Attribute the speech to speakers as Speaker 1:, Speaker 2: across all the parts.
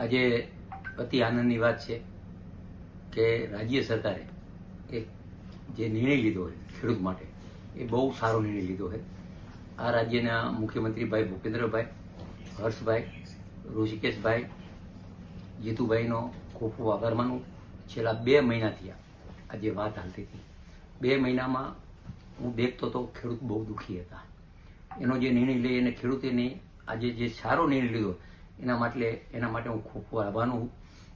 Speaker 1: આજે અતિ આનંદની વાત છે કે રાજ્ય સરકારે એક જે નિર્ણય લીધો છે ખેડૂત માટે એ બહુ સારો નિર્ણય લીધો છે। આ રાજ્યના મુખ્યમંત્રી ભાઈ ભૂપેન્દ્રભાઈ, હર્ષભાઈ, ઋષિકેશભાઈ, જીતુભાઈનો ખૂબ ખૂબ આભાર માનું। છેલ્લા 2 મહિનાથી આ જે વાત હાલતી હતી, 2 મહિનામાં હું દેખતો તો ખેડૂત બહુ દુઃખી હતા। એનો જે નિર્ણય લઈ અને ખેડૂતોને આજે જે સારો નિર્ણય લીધો એના માટે હું ખૂબ ખૂબ આભારનું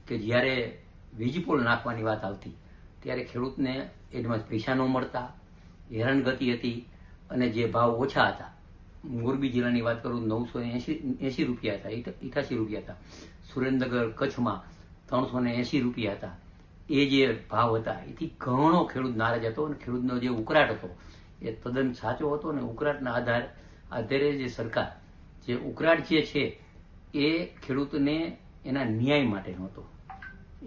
Speaker 1: કે જ્યારે વીજપોલ નાખવાની વાત આવતી ત્યારે ખેડૂતને એમાં પૈસા ન મળતા, હેરાનગતિ હતી અને જે ભાવ ઓછા હતા। મોરબી જિલ્લાની વાત કરું 980 રૂપિયા હતા, 88 રૂપિયા હતા। સુરેન્દ્રનગર કચ્છમાં 380 રૂપિયા હતા। એ જે ભાવ હતા એથી ઘણો ખેડૂત નારાજ હતો અને ખેડૂતનો જે ઉકળાટ હતો એ તદ્દન સાચો હતો અને ઉકળાટના આધારે જે સરકાર જે ઉકળાટ જે છે એ ખેડૂતને એના ન્યાય માટે નહોતો।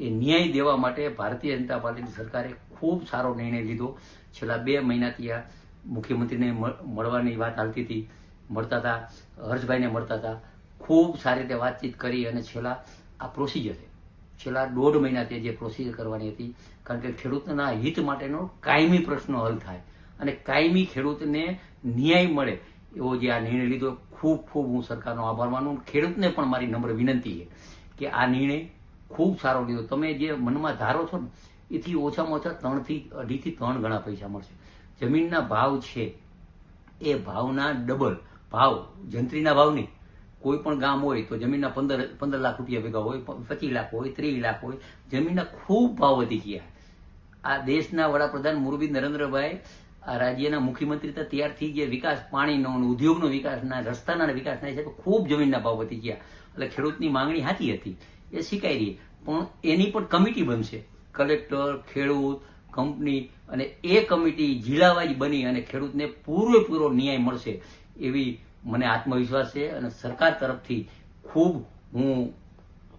Speaker 1: એ ન્યાય દેવા માટે ભારતીય જનતા પાર્ટીની સરકારે ખૂબ સારો નિર્ણય લીધો। છેલ્લા 2 મહિનાથી આ મુખ્યમંત્રીને મળવાની વાત હાલતી હતી, મળતા હતા, હર્ષભાઈને મળતા હતા, ખૂબ સારી રીતે વાતચીત કરી અને છેલ્લા આ પ્રોસિજર છે, છેલ્લા 1.5 મહિનાથી જે પ્રોસિજર કરવાની હતી, કારણ કે ખેડૂતના હિત માટેનો કાયમી પ્રશ્નો હલ થાય અને કાયમી ખેડૂતને ન્યાય મળે એવો જે આ નિર્ણય લીધો, ખૂબ ખૂબ હું સરકારનો આભાર માનું। ખેડૂતને પણ મારી નમ્ર વિનંતી છે કે આ નિર્ણય ખૂબ સારો લીધો। તમે જે મનમાં ધારો છો ને એથી ઓછામાં ઓછા 2.5 થી 3 ગણા પૈસા મળશે। જમીનના ભાવ છે એ ભાવના ડબલ ભાવ, જંત્રીના ભાવ નહીં। કોઈ પણ ગામ હોય તો જમીનના 15 લાખ રૂપિયા ભેગા હોય, 25 લાખ હોય, 30 લાખ હોય, જમીનના ખૂબ ભાવ વધી ગયા। આ દેશના વડાપ્રધાન મોરબી નરેન્દ્રભાઈ આ રાજ્યના મુખ્યમંત્રી ત્યારથી જે વિકાસ, પાણીનો, ઉદ્યોગનો વિકાસના, રસ્તાના વિકાસના છે તો ખૂબ જમીનના ભાવ વધી ગયા। એટલે ખેડૂતની માંગણી સાચી હતી, એ સ્વીકારી રહી, પણ એની પણ કમિટી બનશે, કલેક્ટર, ખેડૂત, કંપની, અને એ કમિટી જિલ્લાવાઇઝ બની અને ખેડૂતને પૂરેપૂરો ન્યાય મળશે એવી મને આત્મવિશ્વાસ છે અને સરકાર તરફથી ખૂબ હું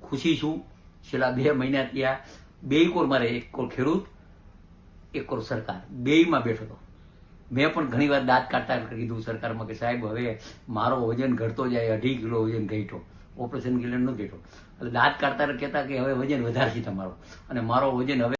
Speaker 1: ખુશી છું। છેલ્લા 2 મહિનાથી આ 2 કોર મારે, 1 કોર ખેડૂત, 1 કોર સરકાર, 2માં બેઠો હતો। મેં પણ ઘણી વાર દાંત કાઢતા કીધું સરકારમાં કે સાહેબ હવે મારો વજન ઘટતો જાય, 2.5 કિલો વજન ઘટ્યો, ઓપરેશન કિલો ન ઘટ્યો, એટલે દાંત કાઢતા કહેતા કે હવે વજન વધારશે તમારો, અને મારો વજન હવે